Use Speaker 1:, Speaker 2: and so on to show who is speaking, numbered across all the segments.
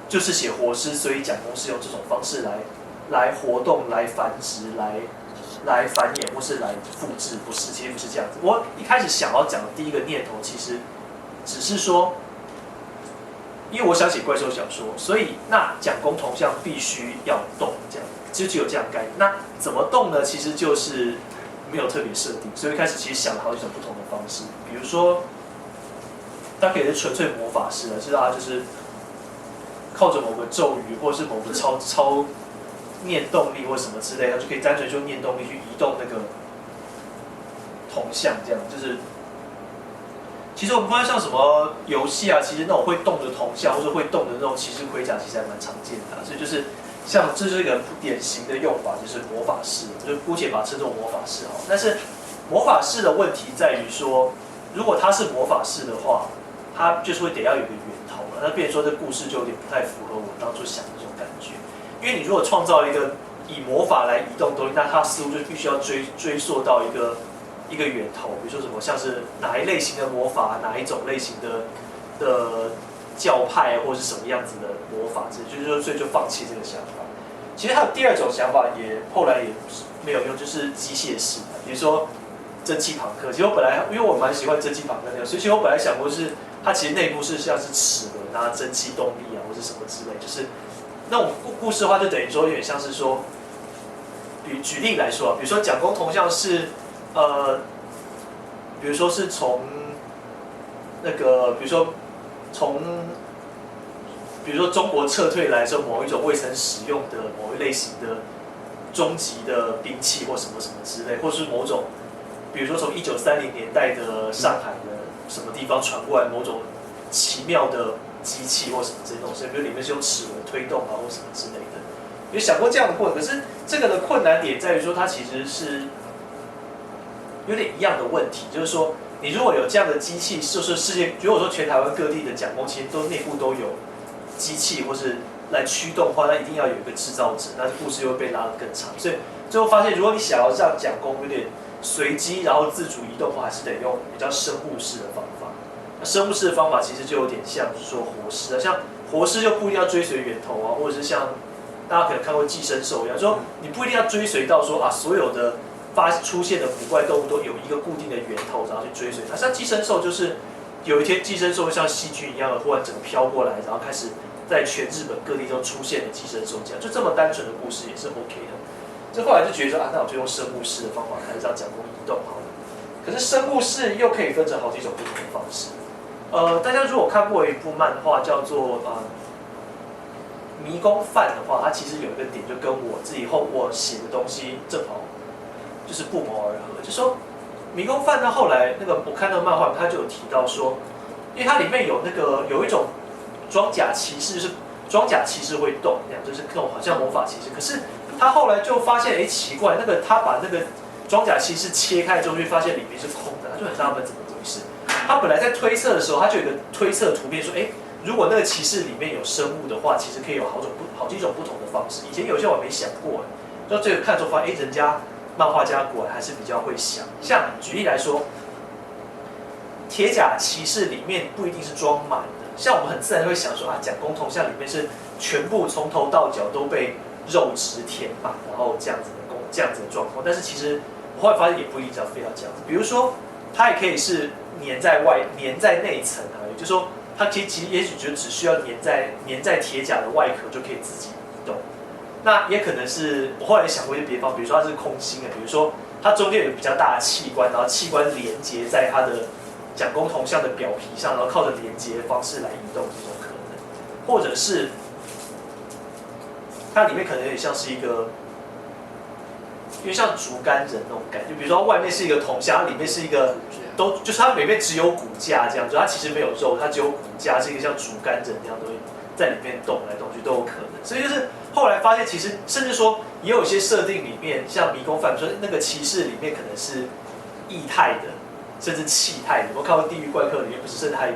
Speaker 1: 就是写活尸，所以蒋公是用这种方式来活动、来繁殖、来繁衍或是来复制，不是，其实不是这样子。我一开始想要讲的第一个念头，其实只是说，因为我想写怪兽小说，所以那蒋公铜像必须要动，这样就只有这样概念。那怎么动呢？其实就是没有特别设定，所以一开始其实想了好几种不同的方式，比如说，它可以是纯粹魔法师的，知道它就是靠着某个咒语或者是某个超念动力或什么之类，它就可以单纯用念动力去移动那个铜像，这样就是。其实我们发现像什么游戏啊，其实那种会动的铜像或者会动的那种骑士盔甲，其实还蛮常见的、所以就是像这是一个典型的用法，就是魔法师，就姑且把它称作魔法师好。但是魔法师的问题在于说，如果他是魔法师的话，他就是会得要有一个源头了。那变成说这故事就有点不太符合我当初想的这种感觉。因为你如果创造一个以魔法来移动的东西，那它似乎就必须要追溯到一个源头，比如说什么像是哪一类型的魔法，哪一种类型的教派，或者是什么样子的魔法，就是说所以就放弃这个想法。其实还有第二种想法，也后来也没有用，就是机械式的，比如说蒸汽朋克。其实我本来因为我蛮喜欢蒸汽朋克那个，所以其实我本来想过是它其实内部是像是齿轮啊、蒸汽动力啊，或是什么之类，就是那种故事的话，就等于说有点像是说，举例来说，比如说蒋公铜像是。比如说是从那个，比如说中国撤退来的时候，某一种未曾使用的某一类型的终极的兵器或什么什么之类，或是某种，比如说从1930年代的上海的什么地方传过来某种奇妙的机器或什么这些东西，比如里面是用齿轮推动啊或什么之类的，有想过这样的过程。可是这个的困难点在于说，它其实是。有点一样的问题，就是说，你如果有这样的机器，就是世界，如果说全台湾各地的蒋公其实都内部都有机器，或是来驱动的话，那一定要有一个制造者，那故事又会被拉得更长。所以最后发现，如果你想要让蒋公有点随机，然后自主移动的话，还是得用比较生物式的方法。那生物式的方法其实就有点像是说活尸啊，像活尸就不一定要追随源头啊，或者是像大家可能看过寄生兽一样，说你不一定要追随到说啊所有的。出现的古怪动物都有一个固定的源头，然后去追随它。像寄生兽就是有一天寄生兽像细菌一样的忽然整个飘过来，然后开始在全日本各地都出现了寄生兽，这么单纯的故事也是 OK 的。这后来就觉得说啊，那我就用生物式的方法，还是让蒋公移动好了。可是生物式又可以分成好几种不同的方式。大家如果看过一部漫画叫做迷宫饭的话，它其实有一个点就跟我自己我写的东西正好。就是不谋而合，就说迷宫饭到后来那个我看到漫画，他就有提到说，因为它里面有一种装甲骑士，就是装甲骑士会动，这样就是那种好像魔法骑士。可是他后来就发现，奇怪，他把那个装甲骑士切开之后，就发现里面是空的，他就很纳闷怎么回事。他本来在推测的时候，他就有一个推测图片说，如果那个骑士里面有生物的话，其实可以有好几种不同的方式。以前有些我没想过，就这个看的时候发现，人家。漫画家果然还是比较会想，像举例来说，铁甲骑士里面不一定是装满的，像我们很自然会想说啊，蒋公铜像里面是全部从头到脚都被肉质填满，然后这样子的状况。但是其实我后来发现也不一定要非要这样子，比如说它也可以是粘在内层啊，也就是说它其实也许就只需要粘在铁甲的外壳就可以自己移动。那也可能是我后来想过一些别方，比如说它是空心的，比如说它中间有比较大的器官，然后器官连接在它的蒋公铜像的表皮上，然后靠着连接的方式来移动，这种可能，或者是它里面可能有点像是一个，因为像竹竿人那种感觉，比如说外面是一个铜像，它里面是一个就是它里面只有骨架这样，就它其实没有肉，它只有骨架，是一个像竹竿人那样东西在里面动来动去都有可能，所以就是。后来发现，其实甚至说也有一些设定里面，像迷宫饭，说那个骑士里面可能是液态的，甚至气态的。我看过《地狱怪客》里面，不是甚至还有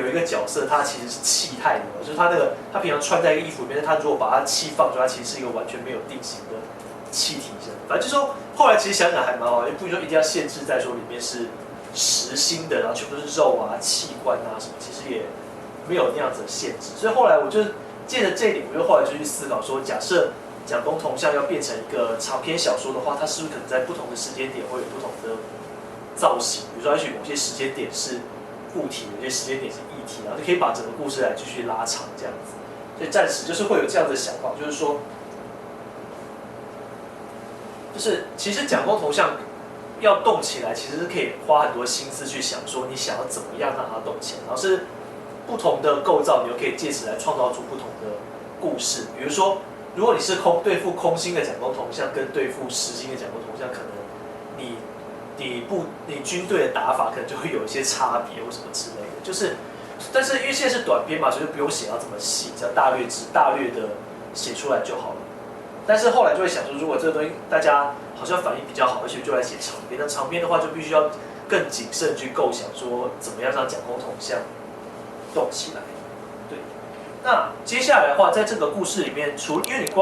Speaker 1: 一个角色，他其实是气态的，就是他平常穿在一个衣服里面，他如果把它气放出来，它其实是一个完全没有定型的气体。反正就是说，后来其实想想还蛮好，不说一定要限制在说里面是实心的，然后全部都是肉啊、器官啊什么，其实也没有那样子的限制。所以后来我就借着这一点，我就后来就去思考说，假设蒋公铜像要变成一个长篇小说的话，它是不是可能在不同的时间点会有不同的造型？比如说，也许某些时间点是固体，有些时间点是液体，然后就可以把整个故事来继续拉长这样子。所以暂时就是会有这样的想法，就是说，就是其实蒋公铜像要动起来，其实是可以花很多心思去想说，你想要怎么样让它动起来，然后是不同的构造，你又可以借此来创造出不同的故事。比如说，如果你是对付空心的蒋公铜像，跟对付实心的蒋公铜像，可能你军队的打法可能就会有一些差别或什么之类的。就是，但是因为现在是短篇嘛，所以就不用写到这么细，只要大略的写出来就好了。但是后来就会想说，如果这个东西大家好像反应比较好，而且就来写长篇，那长篇的话就必须要更谨慎去构想说，怎么样让蒋公铜像动起来。对，那接下来的话，在这个故事里面，因为你光